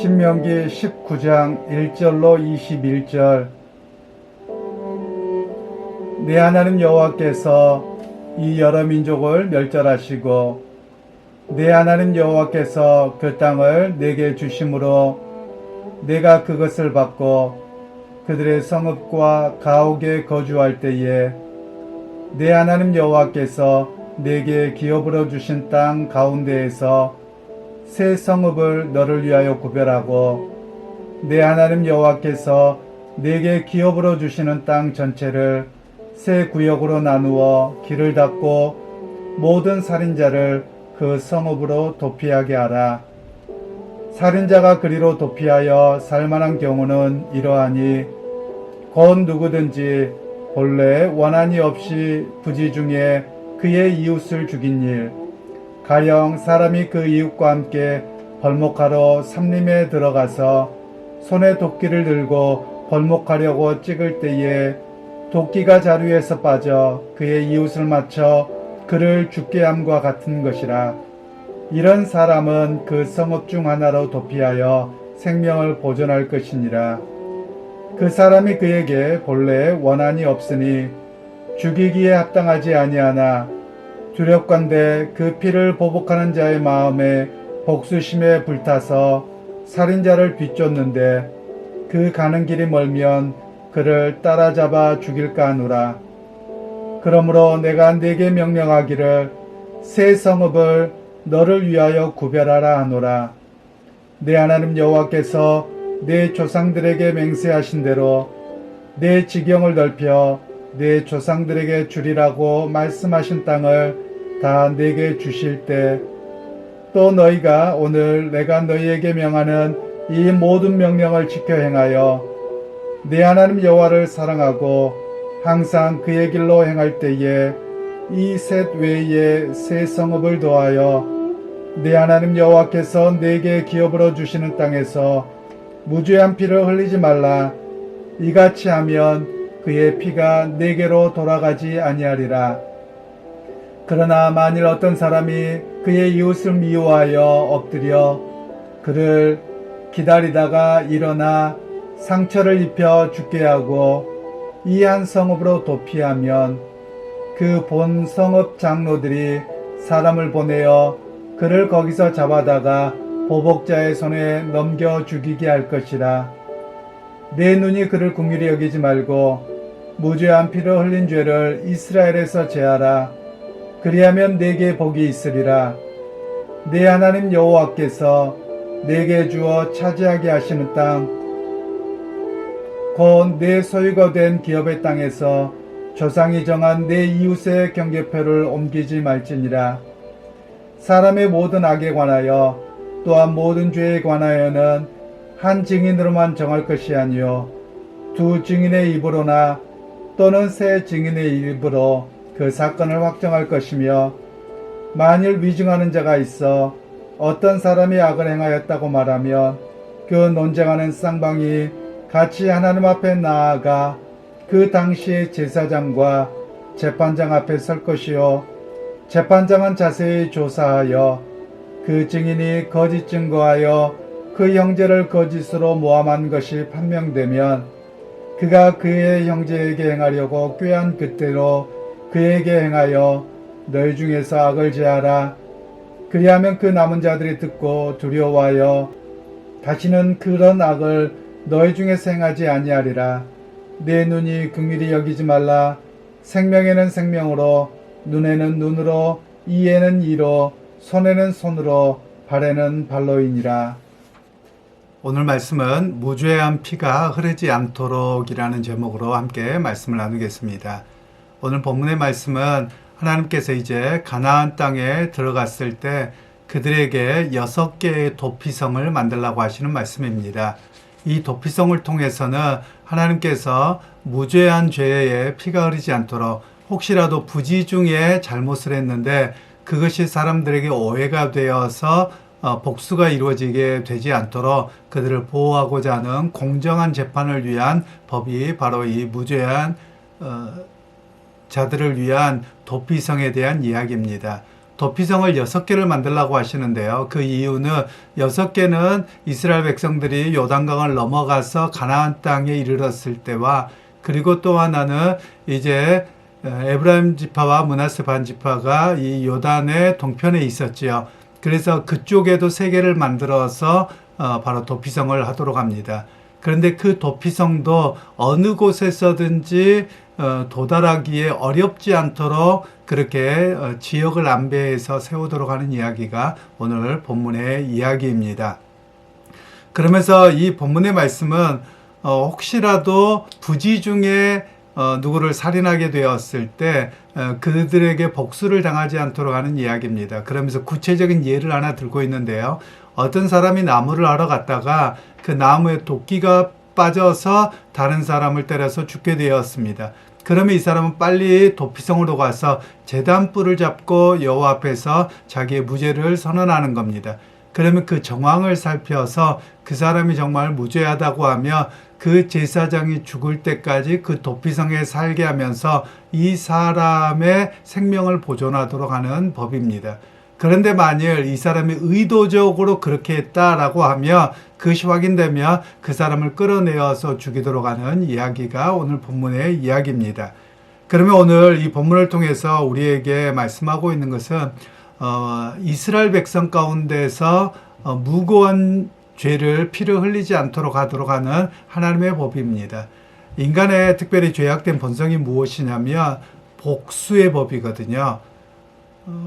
신명기 19장 1절로 21절. 내 하나님 여호와께서 이 여러 민족을 멸절하시고 내 하나님 여호와께서 그 땅을 내게 주심으로 내가 그것을 받고 그들의 성읍과 가옥에 거주할 때에 내 하나님 여호와께서 내게 기업으로 주신 땅 가운데에서 새 성읍을 너를 위하여 구별하고 내 하나님 여호와께서 내게 기업으로 주시는 땅 전체를 새 구역으로 나누어 길을 닫고 모든 살인자를 그 성읍으로 도피하게 하라. 살인자가 그리로 도피하여 살만한 경우는 이러하니 곧 누구든지 본래 원한이 없이 부지 중에 그의 이웃을 죽인 일, 가령 사람이 그 이웃과 함께 벌목하러 삼림에 들어가서 손에 도끼를 들고 벌목하려고 찍을 때에 도끼가 자루에서 빠져 그의 이웃을 맞춰 그를 죽게 함과 같은 것이라. 이런 사람은 그 성읍 중 하나로 도피하여 생명을 보존할 것이니라. 그 사람이 그에게 본래 원한이 없으니 죽이기에 합당하지 아니하나 두렵건대 그 피를 보복하는 자의 마음에 복수심에 불타서 살인자를 비쫓는데 그 가는 길이 멀면 그를 따라잡아 죽일까 하노라. 그러므로 내가 네게 명령하기를 새 성읍을 너를 위하여 구별하라 하노라. 내 하나님 여호와께서 내 조상들에게 맹세하신 대로 내 지경을 넓혀 내 조상들에게 주리라고 말씀하신 땅을 다 내게 주실 때 또 너희가 오늘 내가 너희에게 명하는 이 모든 명령을 지켜 행하여 내 하나님 여호와를 사랑하고 항상 그의 길로 행할 때에 이 셋 외에 새 성읍을 더하여 내 하나님 여호와께서 내게 기업으로 주시는 땅에서 무죄한 피를 흘리지 말라. 이같이 하면 그의 피가 내게로 돌아가지 아니하리라. 그러나 만일 어떤 사람이 그의 이웃을 미워하여 엎드려 그를 기다리다가 일어나 상처를 입혀 죽게 하고 이 한 성읍으로 도피하면 그 본 성읍 장로들이 사람을 보내어 그를 거기서 잡아다가 보복자의 손에 넘겨 죽이게 할 것이라. 내 눈이 그를 긍휼히 여기지 말고 무죄한 피를 흘린 죄를 이스라엘에서 제하라. 그리하면 내게 복이 있으리라. 내 하나님 여호와께서 내게 주어 차지하게 하시는 땅, 곧 내 소유가 된 기업의 땅에서 조상이 정한 내 이웃의 경계표를 옮기지 말지니라. 사람의 모든 악에 관하여 또한 모든 죄에 관하여는 한 증인으로만 정할 것이 아니요 두 증인의 입으로나 또는 세 증인의 입으로 그 사건을 확정할 것이며, 만일 위증하는 자가 있어 어떤 사람이 악을 행하였다고 말하면 그 논쟁하는 쌍방이 같이 하나님 앞에 나아가 그 당시 제사장과 재판장 앞에 설 것이요 재판장은 자세히 조사하여 그 증인이 거짓 증거하여 그 형제를 거짓으로 모함한 것이 판명되면 그가 그의 형제에게 행하려고 꾀한 그때로 그에게 행하여 너희 중에서 악을 제하라. 그리하면 그 남은 자들이 듣고 두려워하여 다시는 그런 악을 너희 중에서 행하지 아니하리라. 내 눈이 긍휼히 여기지 말라. 생명에는 생명으로, 눈에는 눈으로, 이에는 이로, 손에는 손으로, 발에는 발로이니라. 오늘 말씀은 무죄한 피가 흐르지 않도록이라는 제목으로 함께 말씀을 나누겠습니다. 오늘 본문의 말씀은 하나님께서 이제 가나안 땅에 들어갔을 때 그들에게 6개의 도피성을 만들라고 하시는 말씀입니다. 이 도피성을 통해서는 하나님께서 무죄한 죄에 피가 흐르지 않도록, 혹시라도 부지 중에 잘못을 했는데 그것이 사람들에게 오해가 되어서 복수가 이루어지게 되지 않도록 그들을 보호하고자 하는 공정한 재판을 위한 법이 바로 이 무죄한 자들을 위한 도피성에 대한 이야기입니다. 도피성을 6개를 만들라고 하시는데요. 그 이유는 6개는 이스라엘 백성들이 요단강을 넘어가서 가나안 땅에 이르렀을 때와, 그리고 또 하나는 이제 에브라임 지파와 므낫세 반지파가 이 요단의 동편에 있었지요. 그래서 그쪽에도 3개를 만들어서 바로 도피성을 하도록 합니다. 그런데 그 도피성도 어느 곳에서든지 도달하기에 어렵지 않도록 그렇게 지역을 안배해서 세우도록 하는 이야기가 오늘 본문의 이야기입니다. 그러면서 이 본문의 말씀은 혹시라도 부지 중에 누구를 살인하게 되었을 때 그들에게 복수를 당하지 않도록 하는 이야기입니다. 그러면서 구체적인 예를 하나 들고 있는데요. 어떤 사람이 나무를 하러 갔다가 그 나무에 도끼가 빠져서 다른 사람을 때려서 죽게 되었습니다. 그러면 이 사람은 빨리 도피성으로 가서 제단불을 잡고 여호와 앞에서 자기의 무죄를 선언하는 겁니다. 그러면 그 정황을 살펴서 그 사람이 정말 무죄하다고 하며 그 제사장이 죽을 때까지 그 도피성에 살게 하면서 이 사람의 생명을 보존하도록 하는 법입니다. 그런데 만일 이 사람이 의도적으로 그렇게 했다라고 하면 그것이 확인되면 그 사람을 끌어내어서 죽이도록 하는 이야기가 오늘 본문의 이야기입니다. 그러면 오늘 이 본문을 통해서 우리에게 말씀하고 있는 것은 이스라엘 백성 가운데서 무고한 죄를 피를 흘리지 않도록 하도록 하는 하나님의 법입니다. 인간의 특별히 죄악된 본성이 무엇이냐면 복수의 법이거든요.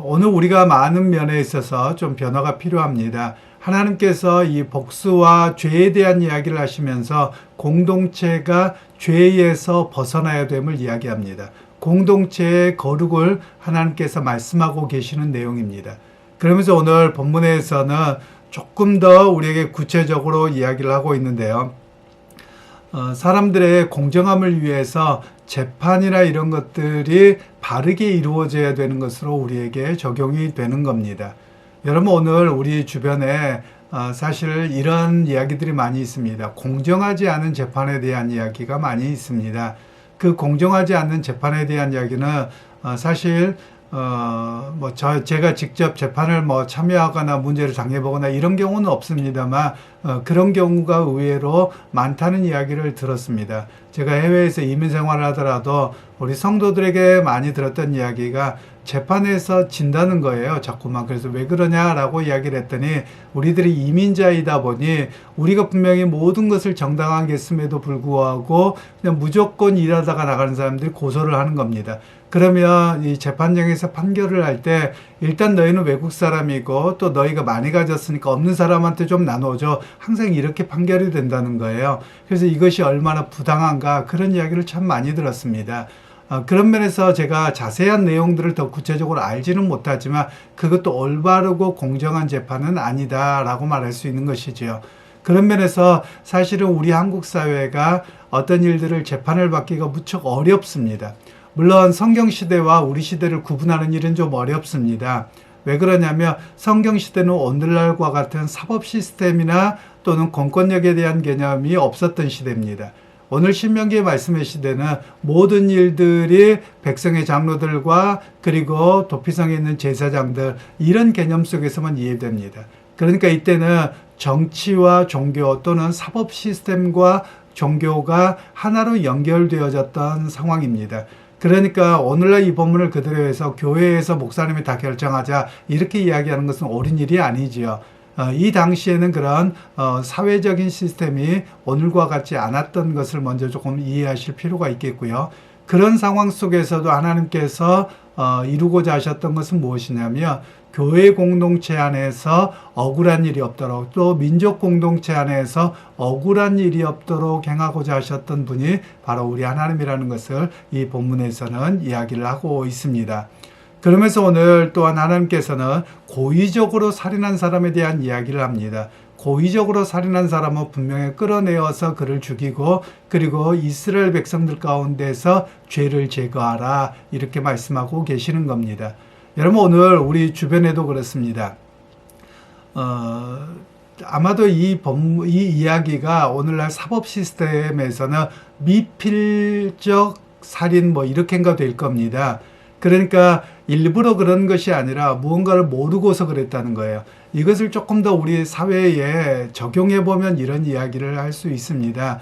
오늘 우리가 많은 면에 있어서 좀 변화가 필요합니다. 하나님께서 이 복수와 죄에 대한 이야기를 하시면서 공동체가 죄에서 벗어나야 됨을 이야기합니다. 공동체의 거룩을 하나님께서 말씀하고 계시는 내용입니다. 그러면서 오늘 본문에서는 조금 더 우리에게 구체적으로 이야기를 하고 있는데요. 사람들의 공정함을 위해서 재판이나 이런 것들이 바르게 이루어져야 되는 것으로 우리에게 적용이 되는 겁니다. 여러분, 오늘 우리 주변에 사실 이런 이야기들이 많이 있습니다. 공정하지 않은 재판에 대한 이야기가 많이 있습니다. 그 공정하지 않는 재판에 대한 이야기는 사실 제가 직접 재판을 참여하거나 문제를 당해보거나 이런 경우는 없습니다만, 그런 경우가 의외로 많다는 이야기를 들었습니다. 제가 해외에서 이민 생활을 하더라도 우리 성도들에게 많이 들었던 이야기가 재판에서 진다는 거예요. 자꾸만. 그래서 왜 그러냐라고 이야기를 했더니 우리들이 이민자이다 보니 우리가 분명히 모든 것을 정당하게 했음에도 불구하고 그냥 무조건 일하다가 나가는 사람들이 고소를 하는 겁니다. 그러면 이 재판정에서 판결을 할 때 일단 너희는 외국 사람이고 또 너희가 많이 가졌으니까 없는 사람한테 좀 나눠줘. 항상 이렇게 판결이 된다는 거예요. 그래서 이것이 얼마나 부당한가 그런 이야기를 참 많이 들었습니다. 그런 면에서 제가 자세한 내용들을 더 구체적으로 알지는 못하지만 그것도 올바르고 공정한 재판은 아니다라고 말할 수 있는 것이지요. 그런 면에서 사실은 우리 한국 사회가 어떤 일들을 재판을 받기가 무척 어렵습니다. 물론 성경시대와 우리 시대를 구분하는 일은 좀 어렵습니다. 왜 그러냐면 성경시대는 오늘날과 같은 사법 시스템이나 또는 공권력에 대한 개념이 없었던 시대입니다. 오늘 신명기의 말씀의 시대는 모든 일들이 백성의 장로들과 그리고 도피성에 있는 제사장들 이런 개념 속에서만 이해됩니다. 그러니까 이때는 정치와 종교 또는 사법 시스템과 종교가 하나로 연결되어졌던 상황입니다. 그러니까 오늘날 이 본문을 그대로 해서 교회에서 목사님이 다 결정하자 이렇게 이야기하는 것은 옳은 일이 아니지요. 이 당시에는 그런 사회적인 시스템이 오늘과 같지 않았던 것을 먼저 조금 이해하실 필요가 있겠고요. 그런 상황 속에서도 하나님께서 이루고자 하셨던 것은 무엇이냐면 교회 공동체 안에서 억울한 일이 없도록 또 민족 공동체 안에서 억울한 일이 없도록 행하고자 하셨던 분이 바로 우리 하나님이라는 것을 이 본문에서는 이야기를 하고 있습니다. 그러면서 오늘 또한 하나님께서는 고의적으로 살인한 사람에 대한 이야기를 합니다. 고의적으로 살인한 사람은 분명히 끌어내어서 그를 죽이고 그리고 이스라엘 백성들 가운데서 죄를 제거하라 이렇게 말씀하고 계시는 겁니다. 여러분, 오늘 우리 주변에도 그렇습니다. 아마도 이 이야기가 오늘날 사법 시스템에서는 미필적 살인 이렇게인가 될 겁니다. 그러니까 일부러 그런 것이 아니라 무언가를 모르고서 그랬다는 거예요. 이것을 조금 더 우리 사회에 적용해 보면 이런 이야기를 할 수 있습니다.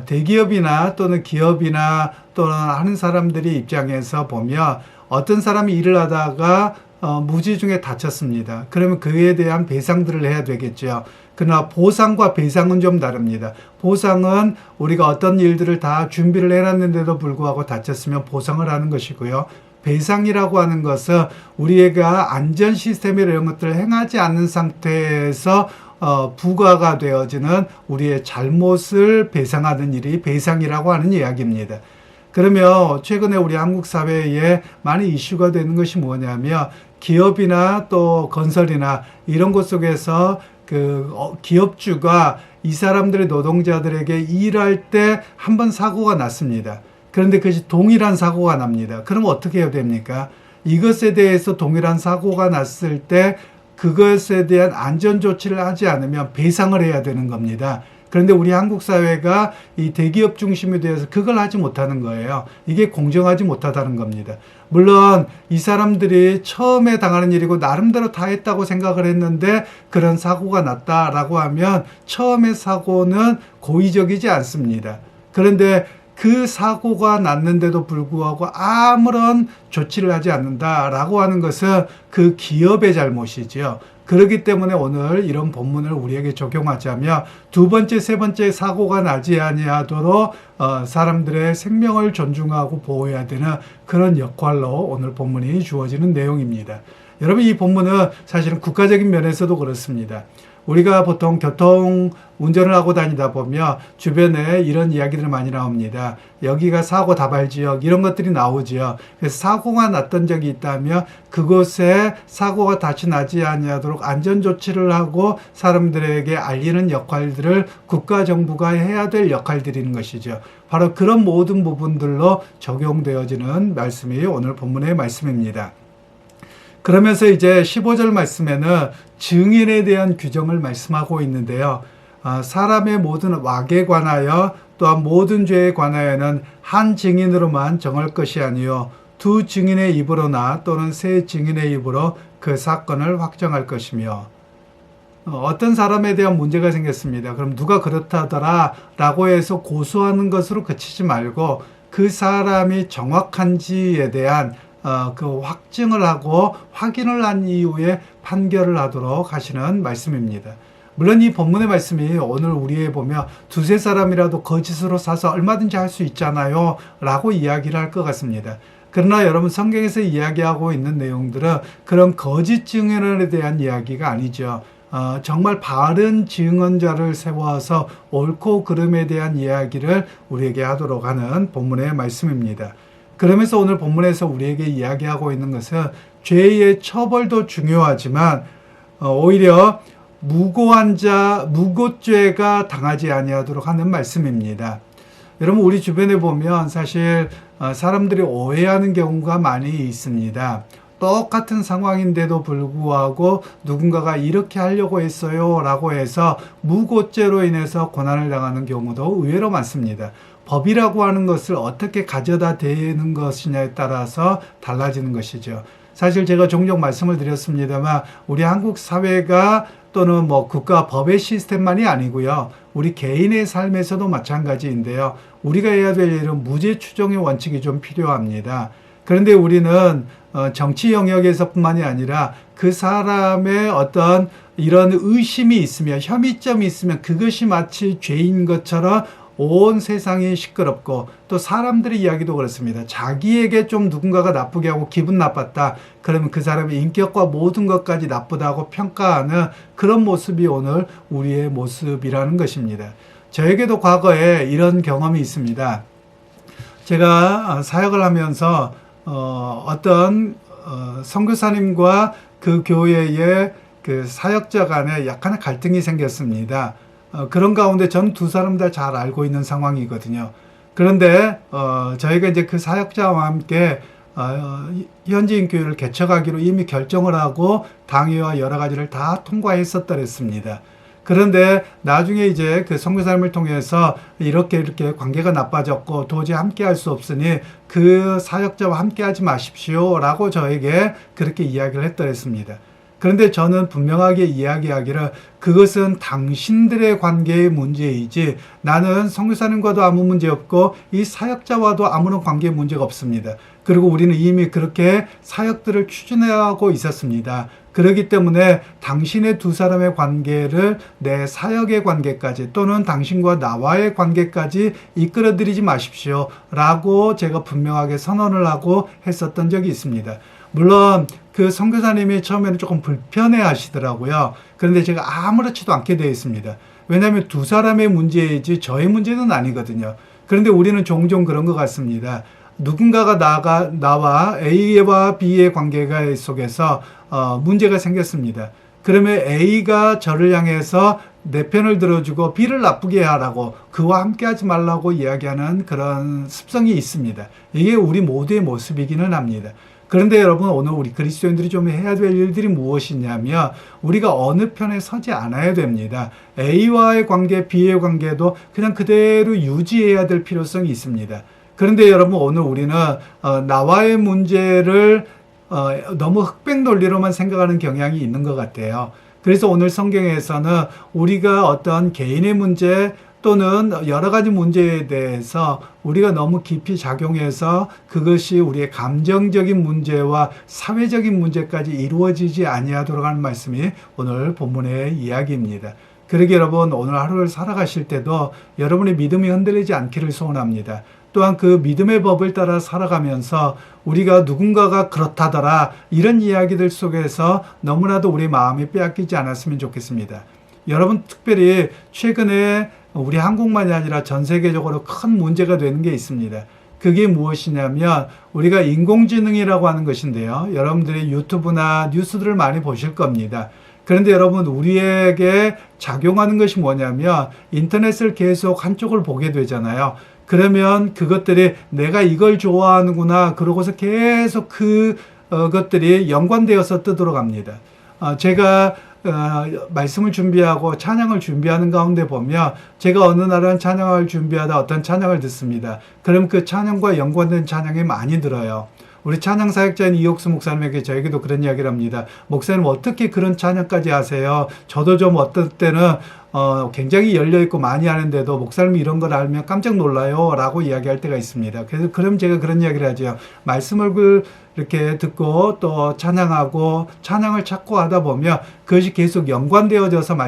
대기업이나 또는 기업이나 또는 하는 사람들이 입장에서 보면 어떤 사람이 일을 하다가 무지 중에 다쳤습니다. 그러면 그에 대한 배상들을 해야 되겠죠. 그러나 보상과 배상은 좀 다릅니다. 보상은 우리가 어떤 일들을 다 준비를 해놨는데도 불구하고 다쳤으면 보상을 하는 것이고요. 배상이라고 하는 것은 우리가 안전 시스템 이런 것들을 행하지 않는 상태에서 부과가 되어지는 우리의 잘못을 배상하는 일이 배상이라고 하는 이야기입니다. 그러면 최근에 우리 한국 사회에 많이 이슈가 되는 것이 뭐냐면 기업이나 또 건설이나 이런 곳 속에서 그 기업주가 이 사람들의 노동자들에게 일할 때 한 번 사고가 났습니다. 그런데 그것이 동일한 사고가 납니다. 그럼 어떻게 해야 됩니까? 이것에 대해서 동일한 사고가 났을 때 그것에 대한 안전 조치를 하지 않으면 배상을 해야 되는 겁니다. 그런데 우리 한국 사회가 이 대기업 중심이 되어서 그걸 하지 못하는 거예요. 이게 공정하지 못하다는 겁니다. 물론 이 사람들이 처음에 당하는 일이고 나름대로 다 했다고 생각을 했는데 그런 사고가 났다라고 하면 처음의 사고는 고의적이지 않습니다. 그런데 그 사고가 났는데도 불구하고 아무런 조치를 하지 않는다라고 하는 것은 그 기업의 잘못이죠. 그렇기 때문에 오늘 이런 본문을 우리에게 적용하자면 두 번째, 세 번째 사고가 나지 아니하도록 사람들의 생명을 존중하고 보호해야 되는 그런 역할로 오늘 본문이 주어지는 내용입니다. 여러분, 이 본문은 사실은 국가적인 면에서도 그렇습니다. 우리가 보통 교통 운전을 하고 다니다 보면 주변에 이런 이야기들이 많이 나옵니다. 여기가 사고 다발 지역 이런 것들이 나오죠. 그래서 사고가 났던 적이 있다면 그곳에 사고가 다시 나지 아니하도록 안전 조치를 하고 사람들에게 알리는 역할들을 국가 정부가 해야 될 역할들인 것이죠. 바로 그런 모든 부분들로 적용되어지는 말씀이 오늘 본문의 말씀입니다. 그러면서 이제 15절 말씀에는 증인에 대한 규정을 말씀하고 있는데요. 사람의 모든 왁에 관하여 또한 모든 죄에 관하여는 한 증인으로만 정할 것이 아니요 두 증인의 입으로나 또는 세 증인의 입으로 그 사건을 확정할 것이며 어떤 사람에 대한 문제가 생겼습니다. 그럼 누가 그렇다더라 라고 해서 고소하는 것으로 그치지 말고 그 사람이 정확한지에 대한 그 확증을 하고 확인을 한 이후에 판결을 하도록 하시는 말씀입니다. 물론 이 본문의 말씀이 오늘 우리에 보면 두세 사람이라도 거짓으로 사서 얼마든지 할 수 있잖아요 라고 이야기를 할 것 같습니다. 그러나 여러분, 성경에서 이야기하고 있는 내용들은 그런 거짓 증언에 대한 이야기가 아니죠. 정말 바른 증언자를 세워서 옳고 그름에 대한 이야기를 우리에게 하도록 하는 본문의 말씀입니다. 그러면서 오늘 본문에서 우리에게 이야기하고 있는 것은 죄의 처벌도 중요하지만 오히려 무고한 자, 무고죄가 당하지 아니하도록 하는 말씀입니다. 여러분, 우리 주변에 보면 사실 사람들이 오해하는 경우가 많이 있습니다. 똑같은 상황인데도 불구하고 누군가가 이렇게 하려고 했어요 라고 해서 무고죄로 인해서 고난을 당하는 경우도 의외로 많습니다. 법이라고 하는 것을 어떻게 가져다 대는 것이냐에 따라서 달라지는 것이죠. 사실 제가 종종 말씀을 드렸습니다만 우리 한국 사회가 또는 국가 법의 시스템만이 아니고요. 우리 개인의 삶에서도 마찬가지인데요. 우리가 해야 될 일은 무죄 추정의 원칙이 좀 필요합니다. 그런데 우리는 정치 영역에서뿐만이 아니라 그 사람의 어떤 이런 의심이 있으면, 혐의점이 있으면 그것이 마치 죄인 것처럼 온 세상이 시끄럽고 또 사람들의 이야기도 그렇습니다. 자기에게 좀 누군가가 나쁘게 하고 기분 나빴다. 그러면 그 사람의 인격과 모든 것까지 나쁘다고 평가하는 그런 모습이 오늘 우리의 모습이라는 것입니다. 저에게도 과거에 이런 경험이 있습니다. 제가 사역을 하면서 어떤 선교사님과 그 교회의 그 사역자 간에 약간의 갈등이 생겼습니다. 그런 가운데 저는 두 사람 다 잘 알고 있는 상황이거든요. 그런데 저희가 이제 그 사역자와 함께 현지인 교회를 개척하기로 이미 결정을 하고 당회와 여러 가지를 다 통과했었더랬습니다. 그런데 나중에 이제 그 선교사님을 통해서 이렇게 관계가 나빠졌고 도저히 함께 할 수 없으니 그 사역자와 함께 하지 마십시오 라고 저에게 그렇게 이야기를 했더랬습니다. 그런데 저는 분명하게 이야기하기를 그것은 당신들의 관계의 문제이지 나는 선교사님과도 아무 문제 없고 이 사역자와도 아무런 관계의 문제가 없습니다. 그리고 우리는 이미 그렇게 사역들을 추진하고 있었습니다. 그렇기 때문에 당신의 두 사람의 관계를 내 사역의 관계까지 또는 당신과 나와의 관계까지 이끌어들이지 마십시오 라고 제가 분명하게 선언을 하고 했었던 적이 있습니다. 물론 그 선교사님이 처음에는 조금 불편해 하시더라고요. 그런데 제가 아무렇지도 않게 되어 있습니다. 왜냐하면 두 사람의 문제이지 저의 문제는 아니거든요. 그런데 우리는 종종 그런 것 같습니다. 누군가가 나와 A와 B의 관계가 속에서 문제가 생겼습니다. 그러면 A가 저를 향해서 내 편을 들어주고 B를 나쁘게 하라고 그와 함께 하지 말라고 이야기하는 그런 습성이 있습니다. 이게 우리 모두의 모습이기는 합니다. 그런데 여러분 오늘 우리 그리스도인들이 좀 해야 될 일들이 무엇이냐면 우리가 어느 편에 서지 않아야 됩니다. A와의 관계, B의 관계도 그냥 그대로 유지해야 될 필요성이 있습니다. 그런데 여러분 오늘 우리는 나와의 문제를 너무 흑백 논리로만 생각하는 경향이 있는 것 같아요. 그래서 오늘 성경에서는 우리가 어떤 개인의 문제 또는 여러 가지 문제에 대해서 우리가 너무 깊이 작용해서 그것이 우리의 감정적인 문제와 사회적인 문제까지 이루어지지 아니하도록 하는 말씀이 오늘 본문의 이야기입니다. 그러기 여러분 오늘 하루를 살아가실 때도 여러분의 믿음이 흔들리지 않기를 소원합니다. 또한 그 믿음의 법을 따라 살아가면서 우리가 누군가가 그렇다더라 이런 이야기들 속에서 너무나도 우리 마음이 빼앗기지 않았으면 좋겠습니다. 여러분 특별히 최근에 우리 한국만이 아니라 전 세계적으로 큰 문제가 되는 게 있습니다. 그게 무엇이냐면 우리가 인공지능이라고 하는 것인데요. 여러분들이 유튜브나 뉴스들을 많이 보실 겁니다. 그런데 여러분 우리에게 작용하는 것이 뭐냐면 인터넷을 계속 한쪽을 보게 되잖아요. 그러면 그것들이 내가 이걸 좋아하는구나 그러고서 계속 그것들이 연관되어서 뜨도록 합니다. 제가 말씀을 준비하고 찬양을 준비하는 가운데 보면 제가 어느 날은 찬양을 준비하다 어떤 찬양을 듣습니다. 그럼 그 찬양과 연관된 찬양이 많이 들어요. 우리 찬양 사역자인 이옥수 목사님에게 저에게도 그런 이야기를 합니다. 목사님 어떻게 그런 찬양까지 하세요? 저도 좀 어떨 때는 굉장히 열려있고 많이 하는데도 목사님이 이런 걸 알면 깜짝 놀라요 라고 이야기할 때가 있습니다. 그래서 그럼 제가 그런 이야기를 하죠. 말씀을 이렇게 듣고 또 찬양하고 찬양을 찾고 하다 보면 그것이 계속 연관되어져서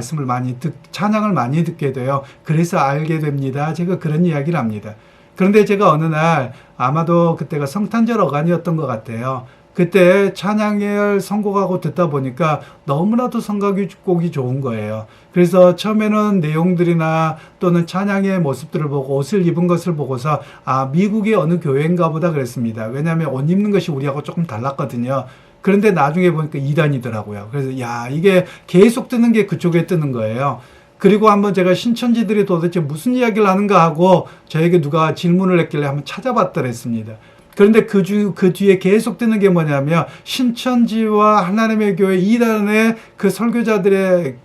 찬양을 많이 듣게 돼요. 그래서 알게 됩니다. 제가 그런 이야기를 합니다. 그런데 제가 어느 날 아마도 그때가 성탄절 어간이었던 것 같아요. 그때 찬양을 선곡하고 듣다 보니까 너무나도 선곡이 좋은 거예요. 그래서 처음에는 내용들이나 또는 찬양의 모습들을 보고 옷을 입은 것을 보고서 미국의 어느 교회인가 보다 그랬습니다. 왜냐하면 옷 입는 것이 우리하고 조금 달랐거든요. 그런데 나중에 보니까 이단이더라고요. 그래서 이게 계속 뜨는 게 그쪽에 뜨는 거예요. 그리고 한번 제가 신천지들이 도대체 무슨 이야기를 하는가 하고 저에게 누가 질문을 했길래 한번 찾아봤더랬습니다. 그런데 그 뒤에 계속 뜨는 게 뭐냐면 신천지와 하나님의 교회 이단의 그 설교자들의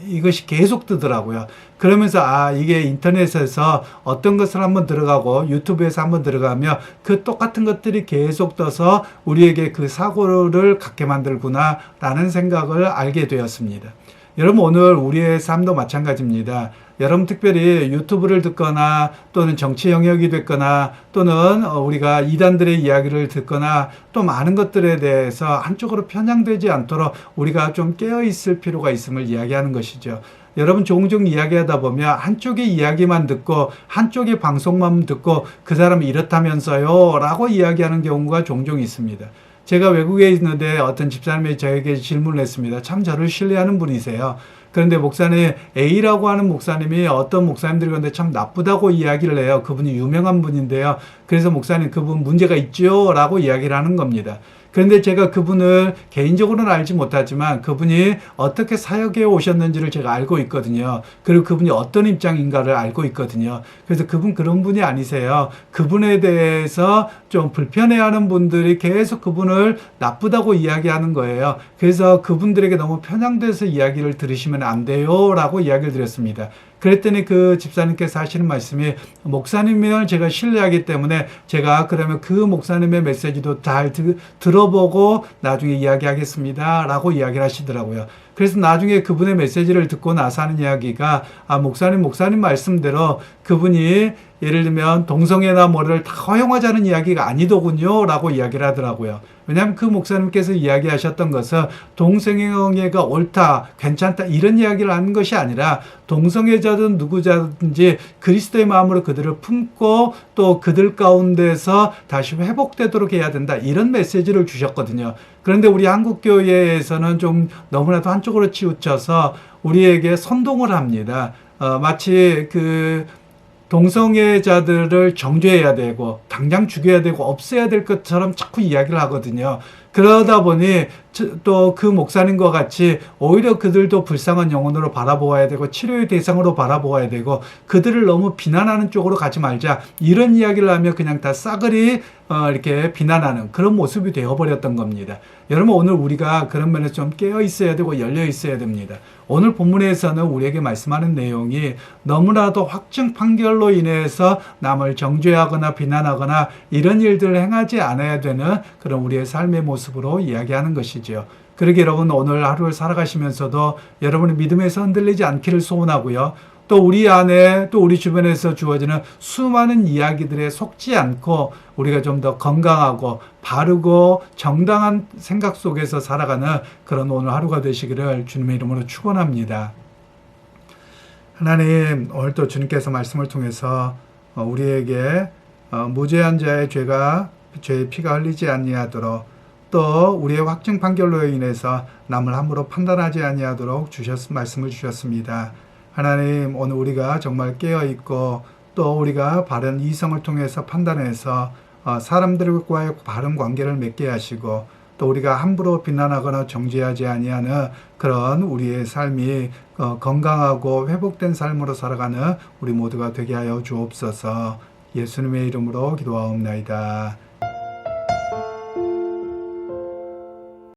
이것이 계속 뜨더라고요. 그러면서 이게 인터넷에서 어떤 것을 한번 들어가고 유튜브에서 한번 들어가면 그 똑같은 것들이 계속 떠서 우리에게 그 사고를 갖게 만들구나 라는 생각을 알게 되었습니다. 여러분 오늘 우리의 삶도 마찬가지입니다. 여러분 특별히 유튜브를 듣거나 또는 정치 영역이 됐거나 또는 우리가 이단들의 이야기를 듣거나 또 많은 것들에 대해서 한쪽으로 편향되지 않도록 우리가 좀 깨어있을 필요가 있음을 이야기하는 것이죠. 여러분 종종 이야기하다 보면 한쪽의 이야기만 듣고 한쪽의 방송만 듣고 그 사람이 이렇다면서요 라고 이야기하는 경우가 종종 있습니다. 제가 외국에 있는데 어떤 집사님이 저에게 질문을 했습니다. 참 저를 신뢰하는 분이세요. 그런데 목사님 A라고 하는 목사님이 어떤 목사님들이 그런데 참 나쁘다고 이야기를 해요. 그분이 유명한 분인데요. 그래서 목사님 그분 문제가 있죠? 라고 이야기를 하는 겁니다. 그런데 제가 그분을 개인적으로는 알지 못하지만 그분이 어떻게 사역에 오셨는지를 제가 알고 있거든요. 그리고 그분이 어떤 입장인가를 알고 있거든요. 그래서 그분 그런 분이 아니세요. 그분에 대해서 좀 불편해하는 분들이 계속 그분을 나쁘다고 이야기하는 거예요. 그래서 그분들에게 너무 편향돼서 이야기를 들으시면 안 돼요 라고 이야기를 드렸습니다. 그랬더니 그 집사님께서 하시는 말씀이, 목사님을 제가 신뢰하기 때문에 제가 그러면 그 목사님의 메시지도 잘 들어보고 나중에 이야기하겠습니다 라고 이야기를 하시더라고요. 그래서 나중에 그분의 메시지를 듣고 나서 하는 이야기가, 목사님 말씀대로 그분이 예를 들면 동성애나 뭐를 다 허용하자는 이야기가 아니더군요 라고 이야기를 하더라고요. 왜냐하면 그 목사님께서 이야기하셨던 것은 동성애가 옳다, 괜찮다 이런 이야기를 하는 것이 아니라 동성애자든 누구자든지 그리스도의 마음으로 그들을 품고 또 그들 가운데서 다시 회복되도록 해야 된다, 이런 메시지를 주셨거든요. 그런데 우리 한국교회에서는 좀 너무나도 한쪽으로 치우쳐서 우리에게 선동을 합니다. 마치 그 동성애자들을 정죄해야 되고 당장 죽여야 되고 없애야 될 것처럼 자꾸 이야기를 하거든요. 그러다 보니 또 그 목사님과 같이 오히려 그들도 불쌍한 영혼으로 바라보아야 되고 치료의 대상으로 바라보아야 되고 그들을 너무 비난하는 쪽으로 가지 말자, 이런 이야기를 하며 그냥 다 싸그리 이렇게 비난하는 그런 모습이 되어버렸던 겁니다. 여러분, 오늘 우리가 그런 면에서 좀 깨어 있어야 되고 열려 있어야 됩니다. 오늘 본문에서는 우리에게 말씀하는 내용이 너무나도 확증 판결로 인해서 남을 정죄하거나 비난하거나 이런 일들을 행하지 않아야 되는 그런 우리의 삶의 모습으로 이야기하는 것이죠. 그러게 여러분, 오늘 하루를 살아가시면서도 여러분의 믿음에서 흔들리지 않기를 소원하고요. 또 우리 안에 또 우리 주변에서 주어지는 수많은 이야기들에 속지 않고 우리가 좀 더 건강하고 바르고 정당한 생각 속에서 살아가는 그런 오늘 하루가 되시기를 주님의 이름으로 축원합니다. 하나님, 오늘 또 주님께서 말씀을 통해서 우리에게 무죄한 자의 죄의 피가 흘리지 아니하도록, 또 우리의 확증 판결로 인해서 남을 함부로 판단하지 아니하도록 말씀을 주셨습니다. 하나님, 오늘 우리가 정말 깨어있고 또 우리가 바른 이성을 통해서 판단해서 사람들과의 바른 관계를 맺게 하시고 또 우리가 함부로 비난하거나 정죄하지 아니하는 그런 우리의 삶이 건강하고 회복된 삶으로 살아가는 우리 모두가 되게 하여 주옵소서. 예수님의 이름으로 기도하옵나이다.